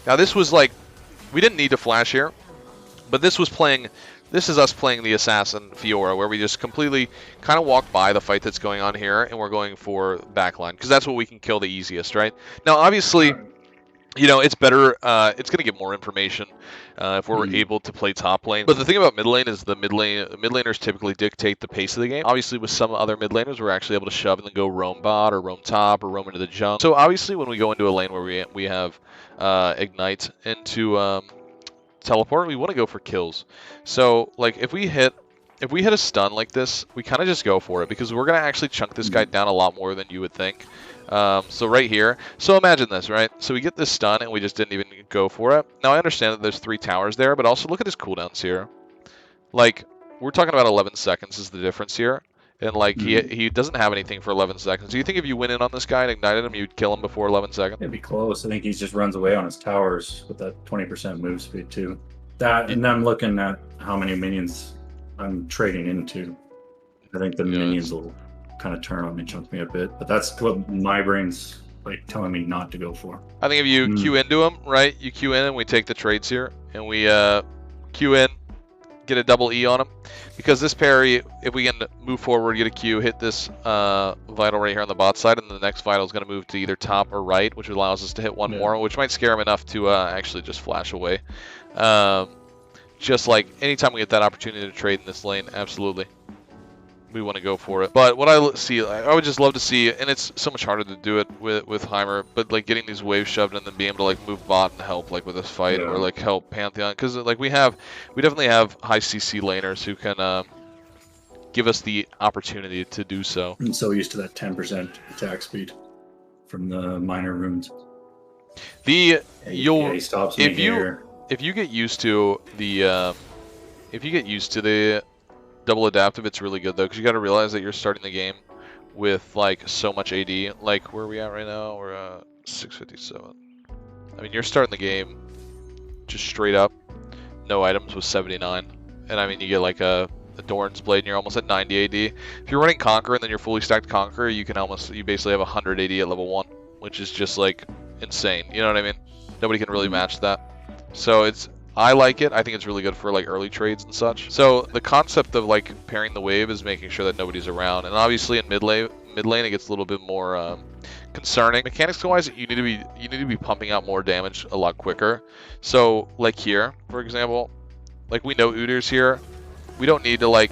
Now this was like, we didn't need to flash here, but this was playing, this is us playing the assassin Fiora, where we just completely kind of walk by the fight that's going on here, and we're going for backline, because that's what we can kill the easiest, right? Now, obviously, you know, it's better, it's going to get more information if we're able to play top lane. But the thing about mid lane is the mid laners typically dictate the pace of the game. Obviously, with some other mid laners, we're actually able to shove and then go roam bot or roam top or roam into the jungle. So obviously, when we go into a lane where we have ignite into teleport, we want to go for kills. So like if we hit a stun like this, we kind of just go for it, because we're going to actually chunk this guy down a lot more than you would think. So right here, so imagine this, right? So we get this stun and we just didn't even go for it. Now I understand that there's 3 towers there, but also look at his cooldowns here. Like, we're talking about 11 seconds is the difference here. And like, he doesn't have anything for 11 seconds. Do you think if you went in on this guy and ignited him, you'd kill him before 11 seconds? It'd be close. I think he just runs away on his towers with that 20% move speed too. That, and I'm looking at how many minions I'm trading into. I think the minions will kind of turn on me, chunk me a bit. But that's what my brain's like telling me not to go for. I think if you queue into him, right? You queue in and we take the trades here, and we queue in, get a double E on him, because this parry, if we can move forward, get a Q, hit this vital right here on the bot side, and the next vital is going to move to either top or right, which allows us to hit one more, which might scare him enough to actually just flash away. Just like anytime we get that opportunity to trade in this lane, absolutely, we want to go for it. But what I see, I would just love to see, and it's so much harder to do it with Heimer, but like getting these waves shoved and then being able to like move bot and help like with this fight, or like help Pantheon, because like we definitely have high CC laners who can give us the opportunity to do so. I'm so used to that 10% attack speed from the minor runes. If you get used to the double adaptive, it's really good though, because you got to realize that you're starting the game with like so much AD. Like, where are we at right now? We're 657. I mean, you're starting the game just straight up, no items, with 79, and I mean you get like a Doran's blade and you're almost at 90 AD. If you're running Conquer and then you're fully stacked Conquer, you basically have 100 AD at level 1, which is just like insane. You know what I mean? Nobody can really match that. So I like it. I think it's really good for like early trades and such. So the concept of like pairing the wave is making sure that nobody's around. And obviously in mid lane it gets a little bit more concerning. Mechanics wise, you need to be pumping out more damage a lot quicker. So like here, for example, like we know Udir's here. We don't need to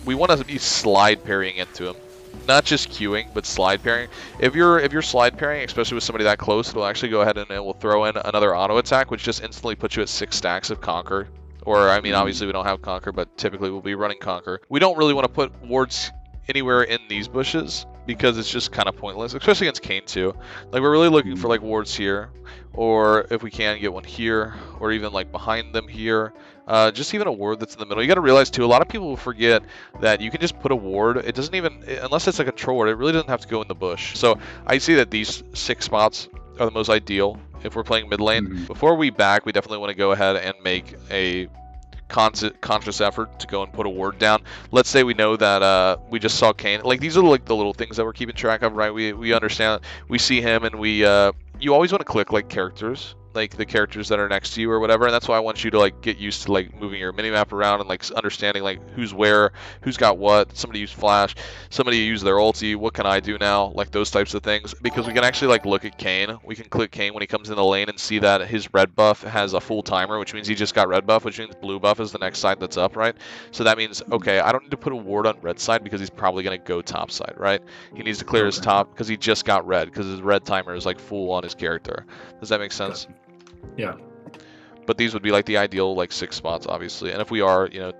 we want to be slide parrying into him. Not just queuing, but slide parrying. If you're slide parrying, especially with somebody that close, it'll actually go ahead and it will throw in another auto attack, which just instantly puts you at 6 stacks of Conquer. Or, I mean, obviously we don't have Conquer, but typically we'll be running Conquer. We don't really want to put wards anywhere in these bushes, because it's just kind of pointless, especially against Kayn too. Like, we're really looking for like wards here, or if we can get one here, or even like behind them here. Just even a ward that's in the middle. You got to realize too, a lot of people will forget that you can just put a ward. It doesn't even, unless it's a control ward, it really doesn't have to go in the bush. So I see that these 6 spots are the most ideal if we're playing mid lane. Before we back, we definitely want to go ahead and make a conscious effort to go and put a ward down. Let's say we know that we just saw Kayn. Like, these are like the little things that we're keeping track of, right? We understand, we see him, and you always want to click like characters, like the characters that are next to you or whatever, and that's why I want you to like get used to like moving your minimap around and like understanding like who's where, who's got what. Somebody used flash, somebody used their ulti, what can I do now, like those types of things, because we can actually like look at Kayn. We can click Kayn when he comes in the lane and see that his red buff has a full timer, which means he just got red buff, which means blue buff is the next side that's up, right? So that means, okay, I don't need to put a ward on red side because he's probably going to go top side, right? He needs to clear his top because he just got red, because his red timer is like full on his character. Does that make sense? Yeah. But these would be like the ideal like 6 spots, obviously. And if we are, you know,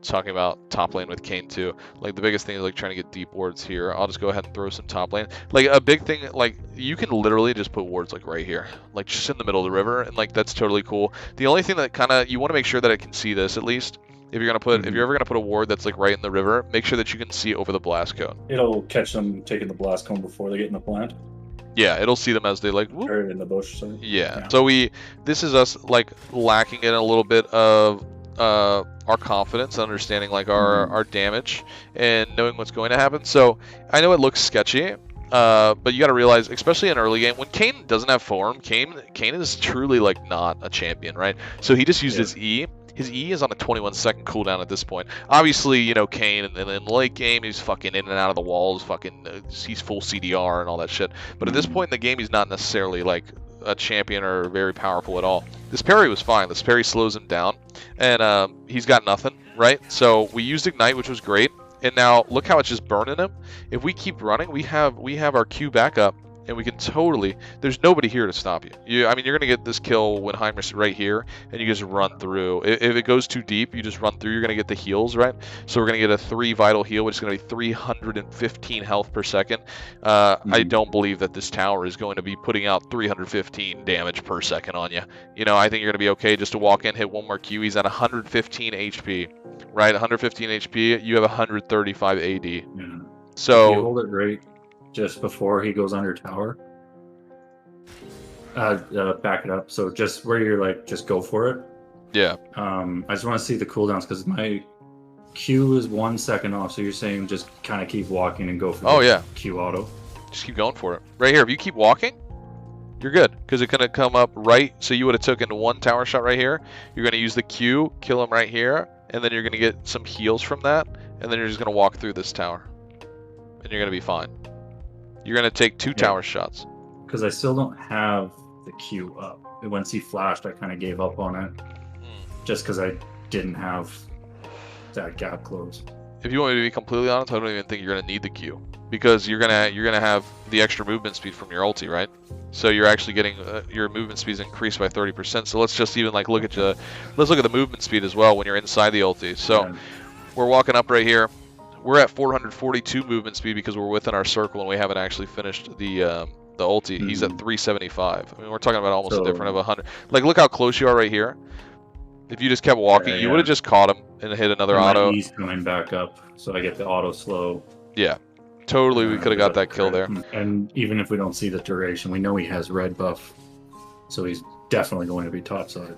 talking about top lane with Kayn too, like the biggest thing is like trying to get deep wards here. I'll just go ahead and throw some top lane. Like a big thing, like you can literally just put wards like right here, like just in the middle of the river, and like that's totally cool. The only thing that kind of, you want to make sure that it can see this at least. If you're gonna put, if you're ever gonna put a ward that's like right in the river, make sure that you can see over the blast cone. It'll catch them taking the blast cone before they get in the plant. Yeah, it'll see them as they like whoop. Or in the bush. So. Yeah. So this is us like lacking in a little bit of our confidence, understanding like our damage and knowing what's going to happen. So I know it looks sketchy. But you got to realize, especially in early game, when Kayn doesn't have form, Kayn is truly like not a champion, right? So he just used his E. His E is on a 21-second cooldown at this point. Obviously, you know, Kayn, and then in late game, he's fucking in and out of the walls, he's full CDR and all that shit. But at this point in the game, he's not necessarily like a champion or very powerful at all. This parry was fine. This parry slows him down, and he's got nothing, right? So we used Ignite, which was great. And now look how it's just burning him. If we keep running, we have our Q back up, and we can totally. There's nobody here to stop you. I mean, you're gonna get this kill when Heimer's right here, and you just run through. If it goes too deep, you just run through. You're gonna get the heals, right? So we're gonna get a 3 vital heal, which is gonna be 315 health per second. I don't believe that this tower is going to be putting out 315 damage per second on you. You know, I think you're gonna be okay just to walk in, hit one more Q. He's at 115 HP. Right, 115 HP, you have 135 AD. Yeah. So if you hold it right just before he goes under tower. Back it up. So just where you're like, just go for it. Yeah. I just want to see the cooldowns because my Q is 1 second off. So you're saying just kind of keep walking and go for the Q auto. Just keep going for it. Right here, if you keep walking, you're good, because it's going to come up right. So you would have taken 1 tower shot right here. You're going to use the Q, kill him right here, and then you're going to get some heals from that, and then you're just going to walk through this tower, and you're going to be fine. You're going to take 2 tower shots. Because I still don't have the Q up. Once he flashed, I kind of gave up on it, just because I didn't have that gap closed. If you want me to be completely honest, I don't even think you're going to need the Q, because you're gonna have the extra movement speed from your ulti, right? So you're actually getting your movement speed is increased by 30%. So let's just even like let's look at the movement speed as well when you're inside the ulti. So we're walking up right here. We're at 442 movement speed because we're within our circle and we haven't actually finished the ulti. He's at 375. I mean, we're talking about almost a difference of 100. Like, look how close you are right here. If you just kept walking, you would have just caught him and hit another auto. He's coming back up, so I get the auto slow. Yeah. Totally, we could have got that kill there. And even if we don't see the duration, we know he has red buff, so he's definitely going to be topside.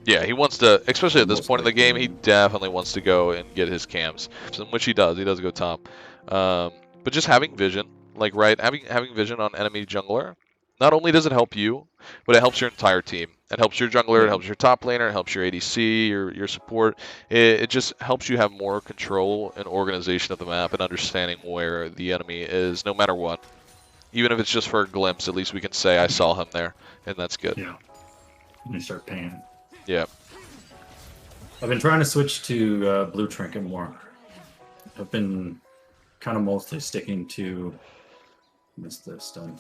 Yeah, he wants to, especially at this point in the game, he definitely wants to go and get his cams, which he does. He does go top. But just having vision, like, right, having vision on enemy jungler, not only does it help you, but it helps your entire team. It helps your jungler, it helps your top laner, it helps your ADC, your support. It just helps you have more control and organization of the map and understanding where the enemy is, no matter what. Even if it's just for a glimpse, at least we can say, I saw him there, and that's good. Yeah. And you start paying. Yeah. I've been trying to switch to blue trinket more. I've been kind of mostly sticking to... Missed the stun.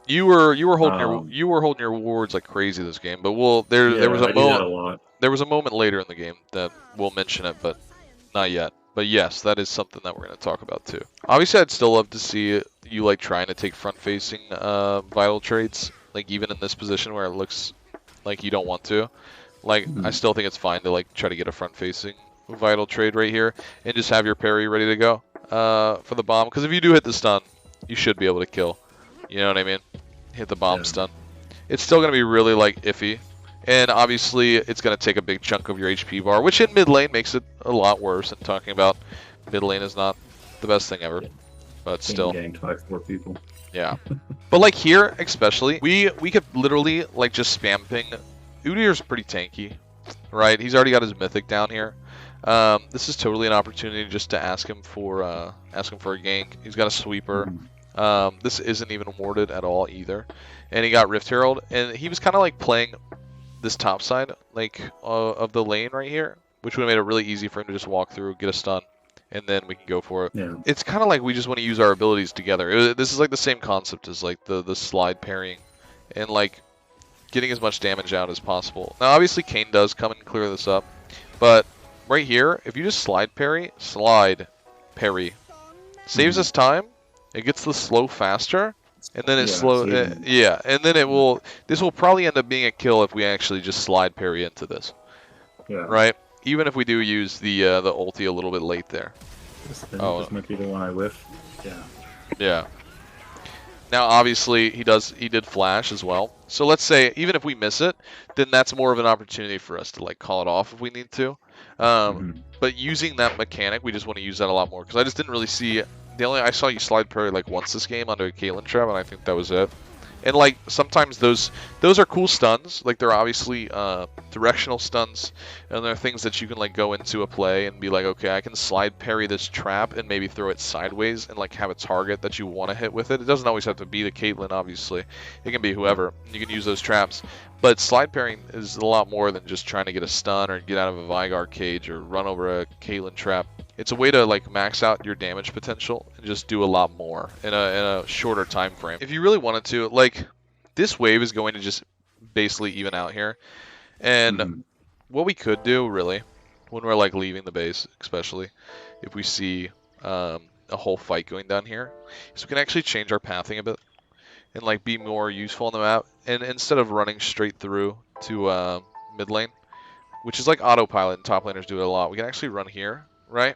You were holding your wards like crazy this game, but there was a moment. There was a moment later in the game that we'll mention it, but not yet. But yes, that is something that we're going to talk about too. Obviously, I'd still love to see you like trying to take front-facing vital traits, like even in this position where it looks like you don't want to. Like I still think it's fine to like try to get a front-facing vital trade right here and just have your parry ready to go for the bomb. Because if you do hit the stun, you should be able to kill. You know what I mean? Hit the bomb stun. It's still going to be really like iffy. And obviously, it's going to take a big chunk of your HP bar, which in mid lane makes it a lot worse. And talking about mid lane is not the best thing ever. But still. Ganked by 4 people. Yeah. But like here, especially, we could literally like just spam ping. Udyr's pretty tanky, right? He's already got his mythic down here. This is totally an opportunity just to ask him for a gank. He's got a sweeper. This isn't even warded at all either, and he got Rift Herald, and he was kind of like playing this top side like of the lane right here, which would have made it really easy for him to just walk through, get a stun, and then we can go for it. Yeah. It's kind of like we just want to use our abilities together. This is like the same concept as like the slide parrying, and like getting as much damage out as possible. Now obviously Kayn does come and clear this up, but right here, if you just slide parry, saves us time. It gets the slow faster, and then it's slow. And then it will. This will probably end up being a kill if we actually just slide parry into this. Yeah. Right. Even if we do use the ulti a little bit late there. This might be the one I whiff. Yeah. Yeah. Now, obviously, he did flash as well. So let's say even if we miss it, then that's more of an opportunity for us to like call it off if we need to. But using that mechanic, we just want to use that a lot more because I just didn't really see. I saw you slide parry like once this game onto a Caitlyn trap, and I think that was it. And like sometimes those are cool stuns. Like they're obviously directional stuns, and they're things that you can like go into a play and be like, okay, I can slide parry this trap and maybe throw it sideways and like have a target that you want to hit with it. It doesn't always have to be the Caitlyn, obviously. It can be whoever. You can use those traps. But slide parrying is a lot more than just trying to get a stun or get out of a Veigar cage or run over a Caitlyn trap. It's a way to like max out your damage potential and just do a lot more in a shorter time frame. If you really wanted to, like this wave is going to just basically even out here. And what we could do really, when we're like leaving the base, especially if we see a whole fight going down here, is we can actually change our pathing a bit and like be more useful on the map. And instead of running straight through to mid lane, which is like autopilot and top laners do it a lot, we can actually run here, right?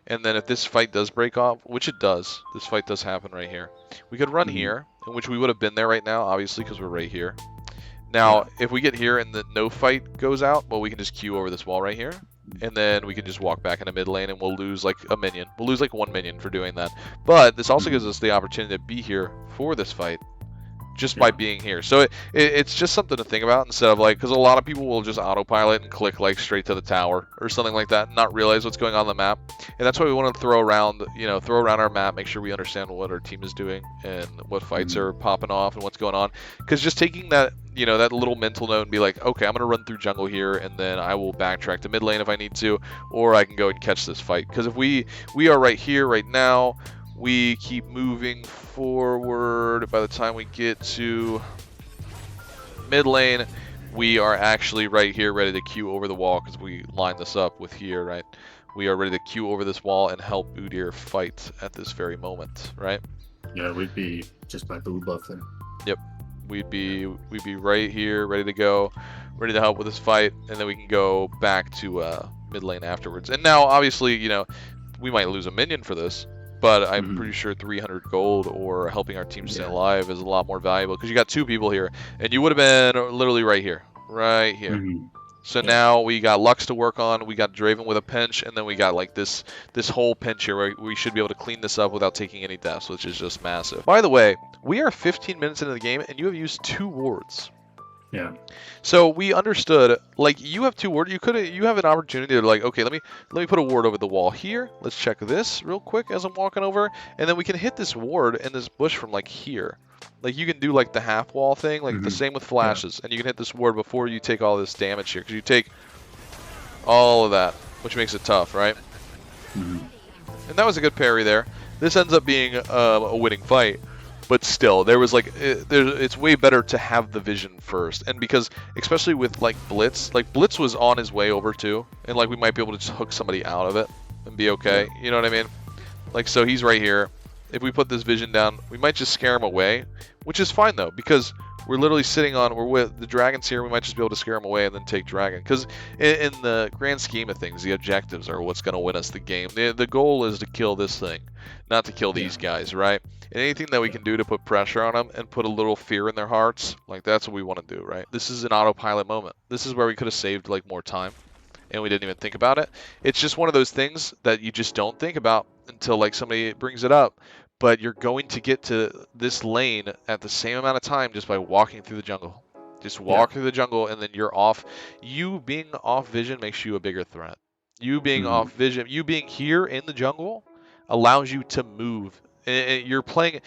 And then if this fight does break off, which it does, this fight does happen right here. We could run here, in which we would have been there right now, obviously, because we're right here. Now, if we get here and the no fight goes out, well, we can just queue over this wall right here. And then we can just walk back into mid lane and we'll lose like a minion. We'll lose like 1 minion for doing that. But this also gives us the opportunity to be here for this fight. Just by being here. So it's just something to think about instead of like, because a lot of people will just autopilot and click like straight to the tower or something like that and not realize what's going on the map. And that's why we want to throw around our map, make sure we understand what our team is doing and what fights are popping off and what's going on. Because just taking that, that little mental note and be like, okay, I'm going to run through jungle here and then I will backtrack to mid lane if I need to, or I can go and catch this fight. Because if we are right here right now, we keep moving forward. By the time we get to mid lane, we are actually right here ready to queue over the wall because we line this up with here, right? We are ready to queue over this wall and help Udyr fight at this very moment, right? Yeah, we'd be just by blue buff there. Yep. We'd be right here, ready to go, ready to help with this fight, and then we can go back to mid lane afterwards. And now, obviously, we might lose a minion for this, but I'm pretty sure 300 gold or helping our team stay alive is a lot more valuable because you got 2 people here, and you would have been literally right here, So now we got Lux to work on, we got Draven with a pinch, and then we got like this whole pinch here where we should be able to clean this up without taking any deaths, which is just massive. By the way, we are 15 minutes into the game, and you have used 2 wards. Yeah. So we understood, like, you have 2 wards. You have an opportunity to like, okay, let me put a ward over the wall here. Let's check this real quick as I'm walking over, and then we can hit this ward in this bush from like here. Like you can do like the half wall thing, like the same with flashes, and you can hit this ward before you take all this damage here, because you take all of that, which makes it tough, right? And that was a good parry there. This ends up being a winning fight. But still, there was like, it's way better to have the vision first. And because, especially with like Blitz was on his way over too. And like we might be able to just hook somebody out of it and be okay. You know what I mean? Like, so he's right here. If we put this vision down, we might just scare him away. Which is fine though, because we're literally we're with the dragons here. We might just be able to scare him away and then take dragon. Because in the grand scheme of things, the objectives are what's going to win us the game. The goal is to kill this thing, not to kill these guys, right? And anything that we can do to put pressure on them and put a little fear in their hearts, like that's what we want to do, right? This is an autopilot moment. This is where we could have saved like more time, and we didn't even think about it. It's just one of those things that you just don't think about until like somebody brings it up. But you're going to get to this lane at the same amount of time just by walking through the jungle. Just walk through the jungle, and then you're off. You being off vision makes you a bigger threat. You being off vision, you being here in the jungle allows you to move. And you're playing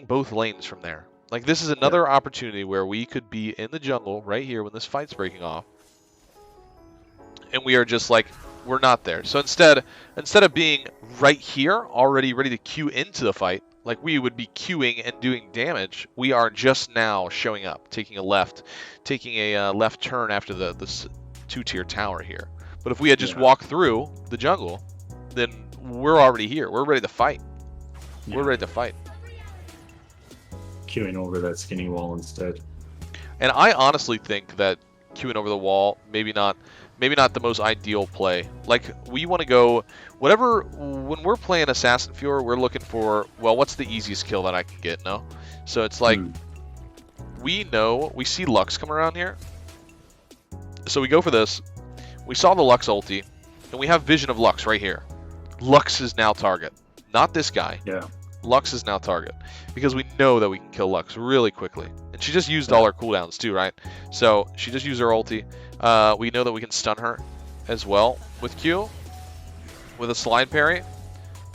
both lanes from there. Like this is another opportunity where we could be in the jungle right here when this fight's breaking off, and we are just like, we're not there. So instead of being right here already ready to queue into the fight, like we would be queuing and doing damage, we are just now showing up, taking a left turn after this 2-tier tower here. But if we had just walked through the jungle, then we're already here. We're ready to fight. We're ready to fight. Queuing over that skinny wall instead. And I honestly think that queuing over the wall, maybe not maybe not the most ideal play. Like, we want to go whatever. When we're playing Assassin Fiora, we're looking for, well, what's the easiest kill that I can get, no? So it's like, we know, we see Lux come around here, so we go for this. We saw the Lux ulti, and we have vision of Lux right here. Lux is now target, not this guy. Yeah. Lux is now target, because we know that we can kill Lux really quickly. And she just used all her cooldowns too, right? So she just used her ulti. We know that we can stun her as well with Q, with a slide parry.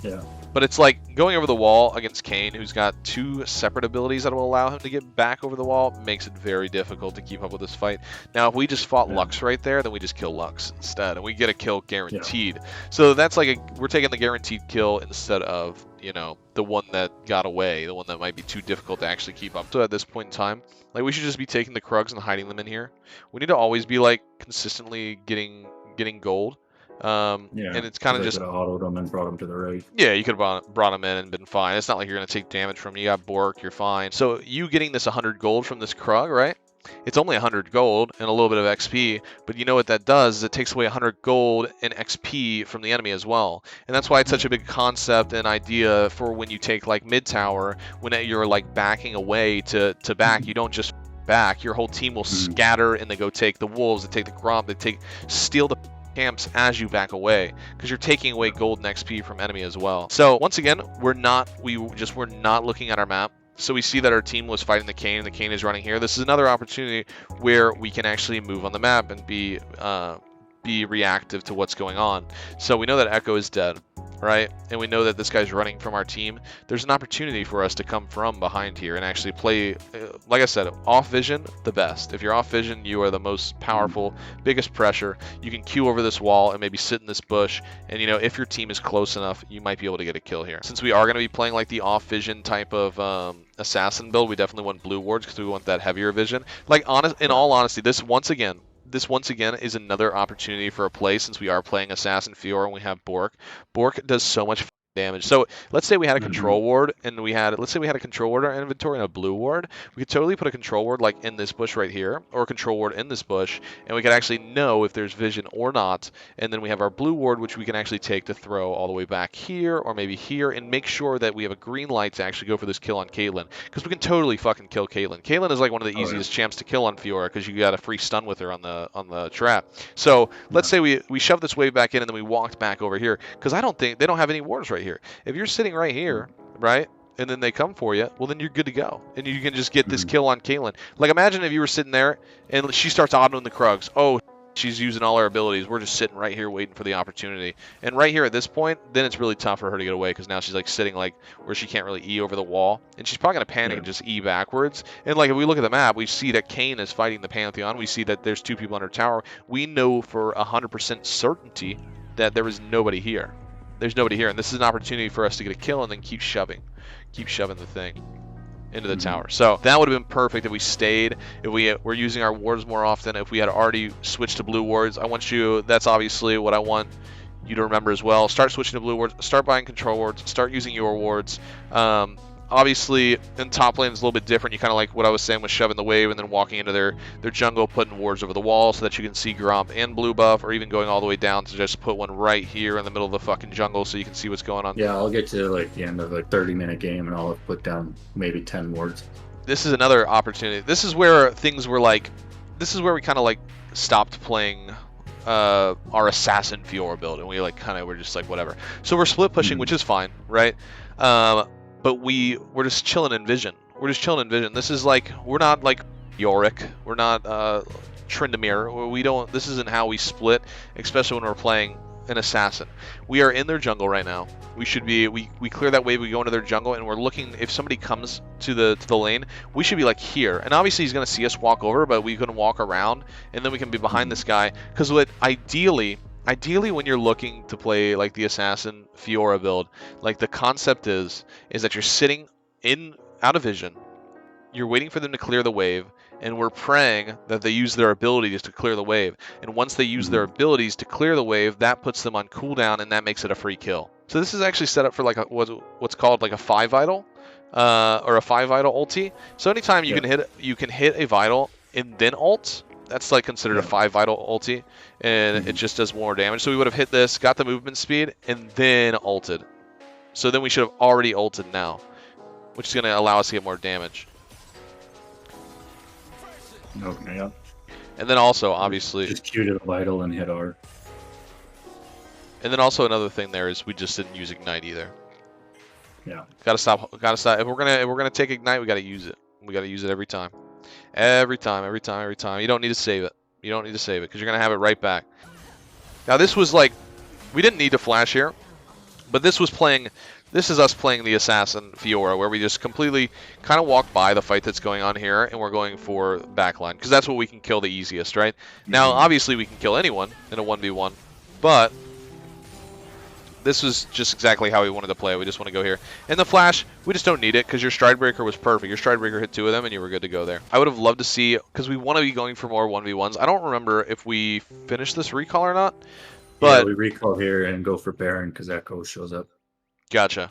Yeah. But it's like going over the wall against Kayn, who's got 2 separate abilities that will allow him to get back over the wall, makes it very difficult to keep up with this fight. Now, if we just fought Lux right there, then we just kill Lux instead, and we get a kill guaranteed. So that's like we're taking the guaranteed kill instead of, you know, the one that got away, the one that might be too difficult to actually keep up. So at this point in time, like, we should just be taking the Krugs and hiding them in here. We need to always be like consistently getting gold. And it's kind of just autoed them and brought them to the right. Yeah, you could have brought them in and been fine. It's not like you're going to take damage from them. You got Bork, you're fine. So you getting this 100 gold from this Krug, right? It's only 100 gold and a little bit of XP, but you know what that does is it takes away 100 gold and XP from the enemy as well. And that's why it's such a big concept and idea for when you take like mid tower, when you're like backing away to back, you don't just back. Your whole team will scatter and they go take the wolves, they take the Gromp, they steal the camps as you back away, because you're taking away gold and XP from enemy as well. So once again, we're not looking at our map. So we see that our team was fighting the Kayn, and the Kayn is running here. This is another opportunity where we can actually move on the map and be reactive to what's going on. So we know that Echo is dead, right? And we know that this guy's running from our team. There's an opportunity for us to come from behind here and actually play, like I said, off vision, the best. If you're off vision, you are the most powerful, biggest pressure. You can queue over this wall and maybe sit in this bush. And, you know, if your team is close enough, you might be able to get a kill here. Since we are going to be playing like the off vision type of assassin build, we definitely want blue wards because we want that heavier vision. Like, in all honesty, this once again is another opportunity for a play, since we are playing Assassin Fiora and we have Bork. Bork does so much damage. So let's say we had a control ward and let's say we had a control ward in our inventory and a blue ward. We could totally put a control ward like in this bush right here, or a control ward in this bush, and we could actually know if there's vision or not. And then we have our blue ward, which we can actually take to throw all the way back here or maybe here, and make sure that we have a green light to actually go for this kill on Caitlyn, because we can totally fucking kill Caitlyn. Caitlyn is like one of the easiest champs to kill on Fiora, because you got a free stun with her on the trap. So let's say we shoved this wave back in and then we walked back over here, because I don't think they don't have any wards right here. If you're sitting right here, right, and then they come for you, well, then you're good to go. And you can just get this kill on Caitlyn. Like, imagine if you were sitting there and she starts autoing the Krugs. Oh, she's using all her abilities. We're just sitting right here waiting for the opportunity. And right here at this point, then it's really tough for her to get away, because now she's like sitting like where she can't really E over the wall. And she's probably going to panic and just E backwards. And like if we look at the map, we see that Kayn is fighting the Pantheon. We see that there's 2 people on her tower. We know for 100% certainty that there is nobody here. There's nobody here, and this is an opportunity for us to get a kill and then keep shoving the thing into the tower. So that would have been perfect if we stayed, if we were using our wards more often, if we had already switched to blue wards. That's obviously what I want you to remember as well. Start switching to blue wards, start buying control wards, start using your wards. Obviously, in top lane, it's a little bit different. You kind of like what I was saying with shoving the wave and then walking into their jungle, putting wards over the wall so that you can see Gromp and blue buff, or even going all the way down to just put one right here in the middle of the fucking jungle so you can see what's going on. Yeah, I'll get to like the end of a 30-minute game and I'll have put down maybe 10 wards. This is another opportunity. This is where things were like, this is where we kind of like stopped playing our Assassin Fiora build, and we like kind of were just like whatever. So we're split pushing, which is fine, right? But we're just chilling in vision. We're just chilling in vision. This is like, we're not like Yorick. We're not Tryndamere. We don't. This isn't how we split, especially when we're playing an assassin. We are in their jungle right now. We should be. We clear that wave. We go into their jungle, and we're looking. If somebody comes to the lane, we should be like here. And obviously, he's gonna see us walk over, but we can walk around, and then we can be behind this guy. Because what ideally, when you're looking to play like the Assassin Fiora build, like the concept is that you're sitting out of vision, you're waiting for them to clear the wave, and we're praying that they use their abilities to clear the wave. And once they use their abilities to clear the wave, that puts them on cooldown, and that makes it a free kill. So this is actually set up for like what's called like a 5 vital, or a 5 vital ulti. So anytime you can hit a vital and then ult, That's like considered a 5 vital ulti, and it just does more damage. So we would have hit this, got the movement speed, and then ulted. So then we should have already ulted now, which is going to allow us to get more damage. Okay, yeah. And then also, obviously... Just Q to the vital and hit R. And then also another thing there is we just didn't use Ignite either. Yeah. Gotta stop. If we're gonna take Ignite, we gotta use it. We gotta use it every time. Every time. You don't need to save it. You don't need to save it, because you're gonna have it right back. Now this was like... We didn't need to flash here, but this was playing... This is us playing the Assassin Fiora, where we just completely kind of walk by the fight that's going on here, and we're going for backline, because that's what we can kill the easiest, right? Now, obviously, we can kill anyone in a 1v1, but this was just exactly how we wanted to play it. We just want to go here. And the flash, we just don't need it, because your Stride Breaker was perfect. Your Stride Breaker hit 2 of them, and you were good to go there. I would have loved to see, because we want to be going for more 1v1s. I don't remember if we finished this recall or not, but... Yeah, we recall here and go for Baron, because Echo shows up. Gotcha.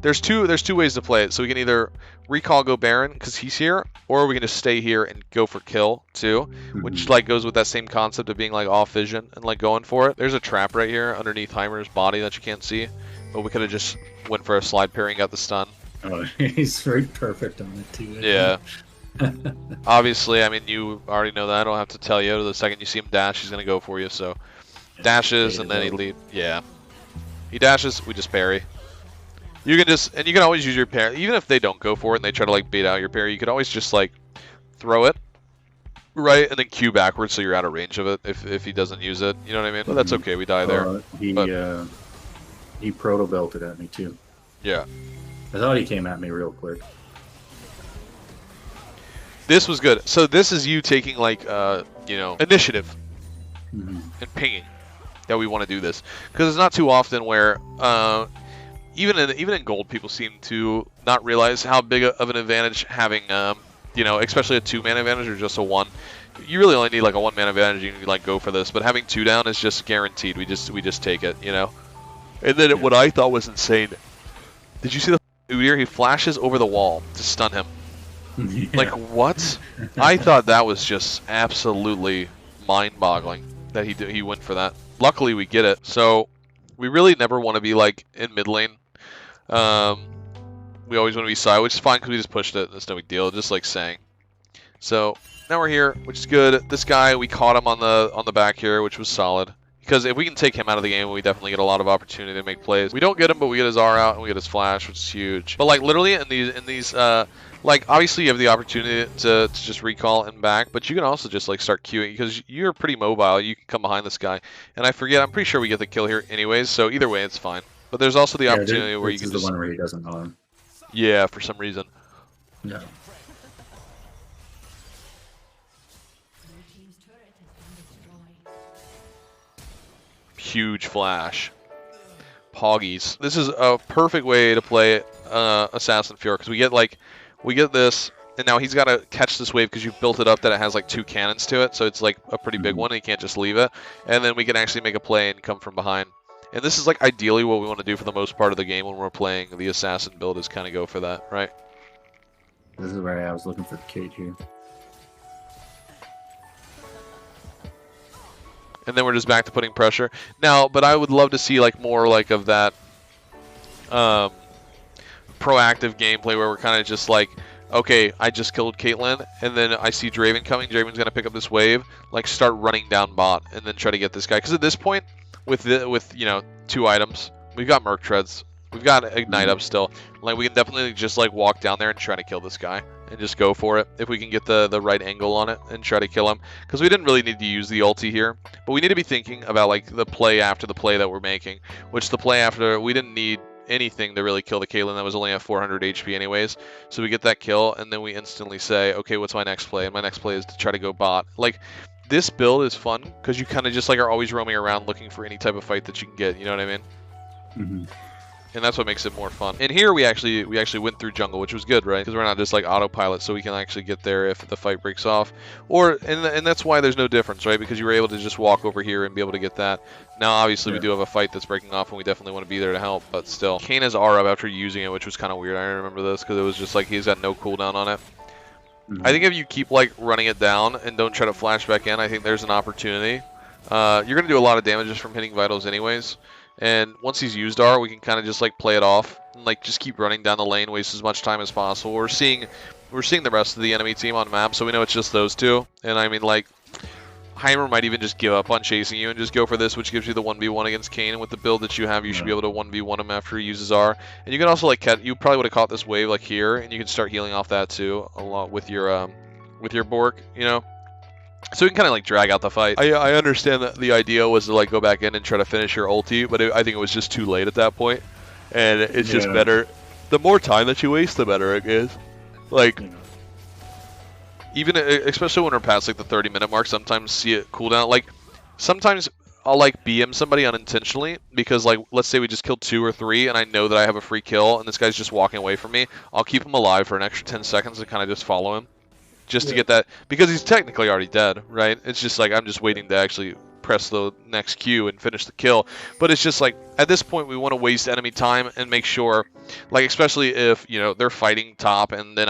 There's two ways to play it. So we can either recall go Baron because he's here, or we can just stay here and go for kill too, which like goes with that same concept of being like off vision and like going for it. There's a trap right here underneath Heimer's body that you can't see, but we could have just went for a slide parry and got the stun. Oh, he's right perfect on it too. Yeah. Obviously, I mean, you already know that. I don't have to tell you. The second you see him dash, he's gonna go for you. So dashes and then he leaves. Yeah. He dashes. We just parry. You can just, and you can always use your parry, even if they don't go for it and they try to like bait out your parry, you could always just like throw it, right, and then Q backwards so you're out of range of it if he doesn't use it, you know what I mean? But that's okay, we die there. He proto belted at me too. Yeah. I thought he came at me real quick. This was good. So this is you taking like, you know, initiative and pinging that we want to do this. Because it's not too often where, even in gold, people seem to not realize how big of an advantage having, you know, especially a 2-man advantage or just a 1. You really only need like a 1-man advantage. You can like go for this, but having 2 down is just guaranteed. We just take it, you know. And then what I thought was insane. Did you see the Udyr? He flashes over the wall to stun him. Yeah. Like what? I thought that was just absolutely mind-boggling that he went for that. Luckily, we get it. So we really never want to be like in mid lane. We always want to be side, which is fine because we just pushed it. That's no big deal. Just like saying. So now we're here, which is good. This guy, we caught him on the back here, which was solid. Because if we can take him out of the game, we definitely get a lot of opportunity to make plays. We don't get him, but we get his R out and we get his flash, which is huge. But like literally in these like obviously you have the opportunity to just recall and back, but you can also just like start queuing because you're pretty mobile. You can come behind this guy, and I forget. I'm pretty sure we get the kill here anyways. So either way, it's fine. But there's also the opportunity where you can just... the one where he doesn't harm. Yeah, for some reason. Yeah. Huge flash. Poggies. This is a perfect way to play Assassin Fiora because we get this, and now he's got to catch this wave because you've built it up that it has like 2 cannons to it, so it's like a pretty big one, and he can't just leave it. And then we can actually make a play and come from behind. And this is like ideally what we want to do for the most part of the game when we're playing the Assassin build is kind of go for that, right? This is where I was looking for the Kate here. And then we're just back to putting pressure. Now, but I would love to see like more like of that proactive gameplay where we're kind of just like, okay, I just killed Caitlyn, and then I see Draven coming. Draven's going to pick up this wave, like start running down bot, and then try to get this guy. Because at this point, with you know 2 items, we've got Merc Treads, we've got Ignite up still. Like we can definitely just like walk down there and try to kill this guy. And just go for it if we can get the right angle on it and try to kill him. Because we didn't really need to use the ulti here. But we need to be thinking about like the play after the play that we're making. Which the play after, we didn't need anything to really kill the Caitlyn that was only at 400 HP anyways. So we get that kill and then we instantly say, okay, what's my next play? And my next play is to try to go bot. Like, this build is fun because you kind of just like are always roaming around looking for any type of fight that you can get. You know what I mean? Mm-hmm. And that's what makes it more fun. And here we actually went through jungle, which was good, right? Because we're not just like autopilot, so we can actually get there if the fight breaks off. And that's why there's no difference, right? Because you were able to just walk over here and be able to get that. Now, obviously, we do have a fight that's breaking off, and we definitely want to be there to help. But still, Kayn has R up after using it, which was kind of weird. I remember this because it was just like he's got no cooldown on it. I think if you keep like running it down and don't try to flash back in, I think there's an opportunity. You're going to do a lot of damage just from hitting vitals anyways. And once he's used R, we can kind of just like play it off and like just keep running down the lane, waste as much time as possible. We're seeing the rest of the enemy team on map, so we know it's just those two. And I mean, like, Heimer might even just give up on chasing you and just go for this, which gives you the 1v1 against Kayn. And with the build that you have, you should be able to 1v1 him after he uses R. And you can also like you probably would have caught this wave like here, and you can start healing off that too, a lot with your Bork, you know. So we can kind of like drag out the fight. I understand that the idea was to like go back in and try to finish your ulti, but I think it was just too late at that point. And it's just better. The more time that you waste, the better it is. Like, even especially when we're past like the 30-minute mark, sometimes see it cooldown. Like, sometimes I'll like BM somebody unintentionally because like let's say we just killed 2 or 3 and I know that I have a free kill and this guy's just walking away from me. I'll keep him alive for an extra 10 seconds and kind of just follow him. Just to get that, because he's technically already dead, right? It's just like I'm just waiting to actually press the next Q and finish the kill. But it's just like at this point we want to waste enemy time and make sure, like especially if you know they're fighting top and then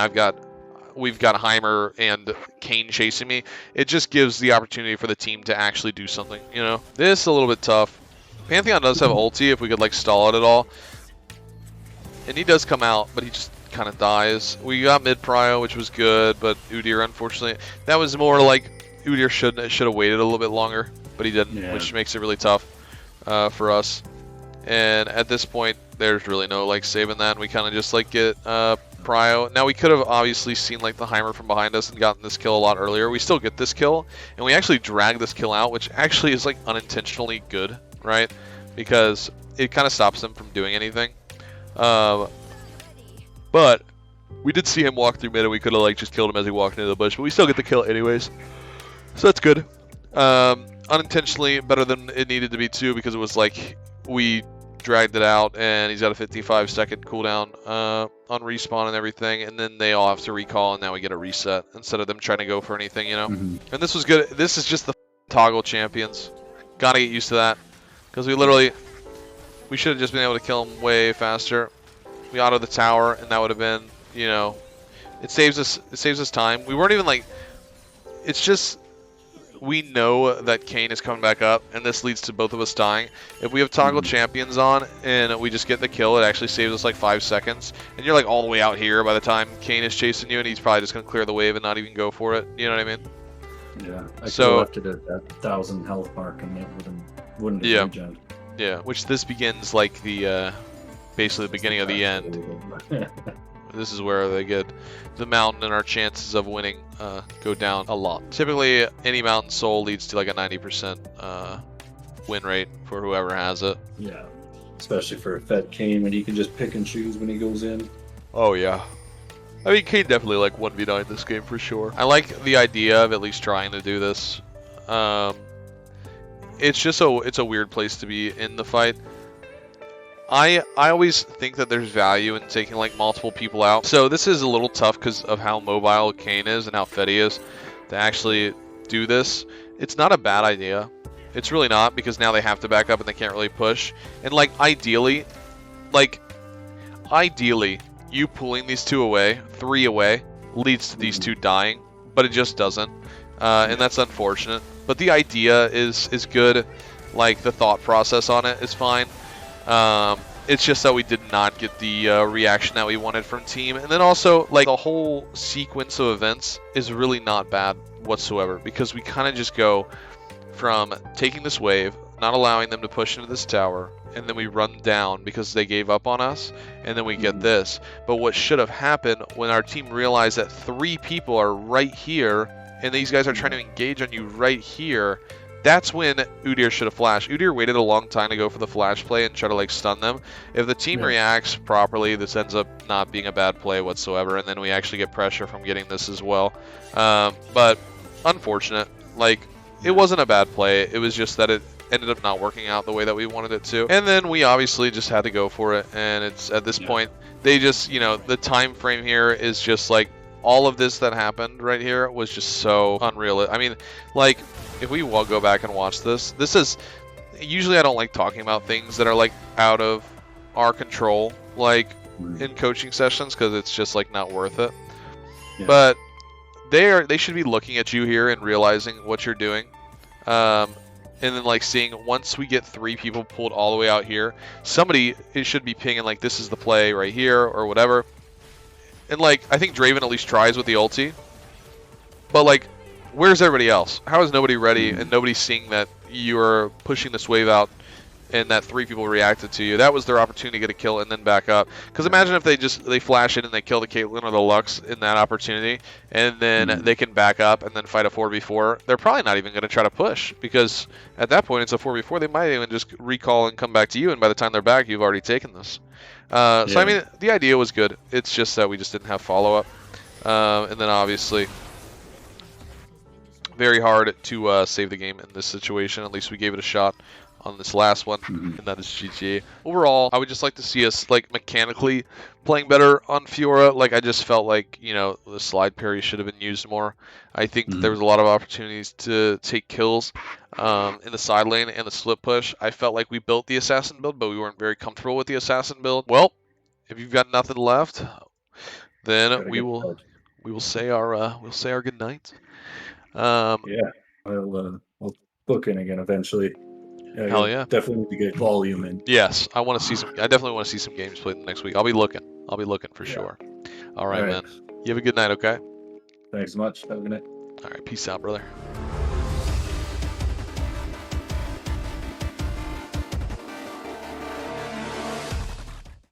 we've got Heimer and Kayn chasing me. It just gives the opportunity for the team to actually do something. You know, this is a little bit tough. Pantheon does have ulti if we could like stall it at all, and he does come out, but he just kind of dies. We got mid prio, which was good, but Udyr, unfortunately, that was more like Udyr should have waited a little bit longer, but he didn't, which makes it really tough for us. And at this point, there's really no like saving that, and we kind of just like get prio. Now we could have obviously seen like the Heimer from behind us and gotten this kill a lot earlier. We still get this kill, and we actually drag this kill out, which actually is like unintentionally good, right? Because it kind of stops them from doing anything. But we did see him walk through mid, and we could have like just killed him as he walked into the bush, but we still get the kill anyways. So that's good. Unintentionally better than it needed to be too, because it was like we dragged it out, and he's got a 55-second cooldown on respawn and everything, and then they all have to recall, and now we get a reset instead of them trying to go for anything, you know. And this was good. This is just the toggle champions. Gotta get used to that, because we should have just been able to kill him way faster. We auto the tower, and that would have been, you know, it saves us time. We weren't even like, it's just, we know that Kayn is coming back up, and this leads to both of us dying. If we have toggle champions on, and we just get the kill, it actually saves us like 5 seconds. And you're like all the way out here by the time Kayn is chasing you, and he's probably just going to clear the wave and not even go for it. You know what I mean? Yeah, I could have left it at that 1,000 health mark, and it wouldn't have regen. Yeah, which this begins like the, basically the beginning of the end. This is where they get the mountain, and our chances of winning go down a lot. Typically, any mountain soul leads to like a 90% win rate for whoever has it. Yeah, especially for a Fed Kayn, when he can just pick and choose when he goes in. Oh yeah. I mean, Kayn definitely like 1v9 this game for sure. I like the idea of at least trying to do this. It's just it's a weird place to be in the fight. I always think that there's value in taking like multiple people out. So this is a little tough because of how mobile Kayn is and how fed he is to actually do this. It's not a bad idea. It's really not, because now they have to back up and they can't really push. And like ideally, you pulling these 2 away, 3 away, leads to these 2 dying, but it just doesn't. And that's unfortunate. But the idea is good. Like the thought process on it is fine. It's just that we did not get the reaction that we wanted from team. And then also, like, the whole sequence of events is really not bad whatsoever, because we kind of just go from taking this wave, not allowing them to push into this tower, and then we run down because they gave up on us, and then we get this. But what should have happened when our team realized that 3 people are right here, and these guys are trying to engage on you right here, that's when Udyr should have flashed. Udyr waited a long time to go for the flash play and try to like stun them. If the team reacts properly, this ends up not being a bad play whatsoever, and then we actually get pressure from getting this as well. But unfortunate. Like, it wasn't a bad play. It was just that it ended up not working out the way that we wanted it to. And then we obviously just had to go for it. And it's at this point, they just, you know, the time frame here is just like all of this that happened right here was just so unreal. I mean, like, if we go back and watch this is, usually I don't like talking about things that are like out of our control, like in coaching sessions, because it's just like not worth it. But they should be looking at you here and realizing what you're doing. And then like seeing once we get 3 people pulled all the way out here, somebody it should be pinging like this is the play right here or whatever. And like I think Draven at least tries with the ulti, but like where's everybody else? How is nobody ready and nobody seeing that you're pushing this wave out and that 3 people reacted to you? That was their opportunity to get a kill and then back up. Because imagine if they flash in and they kill the Caitlyn or the Lux in that opportunity, and then they can back up and then fight a 4v4. They're probably not even going to try to push, because at that point it's a 4v4. They might even just recall and come back to you, and by the time they're back, you've already taken this. So I mean, the idea was good. It's just that we just didn't have follow-up. And then obviously, very hard to save the game in this situation. At least we gave it a shot on this last one, and that is GG. Overall, I would just like to see us like mechanically playing better on Fiora. Like I just felt like, you know, the slide parry should have been used more. I think that there was a lot of opportunities to take kills in the side lane and the split push. I felt like we built the assassin build, but we weren't very comfortable with the assassin build. Well, if you've got nothing left, then we will say our good night. Yeah, I'll book in again eventually. Hell yeah! Definitely need to get volume in. Yes, I want to see some. I definitely want to see some games played next week. I'll be looking for sure. All right, man. You have a good night, okay? Thanks so much. Have a good night. All right, peace out, brother.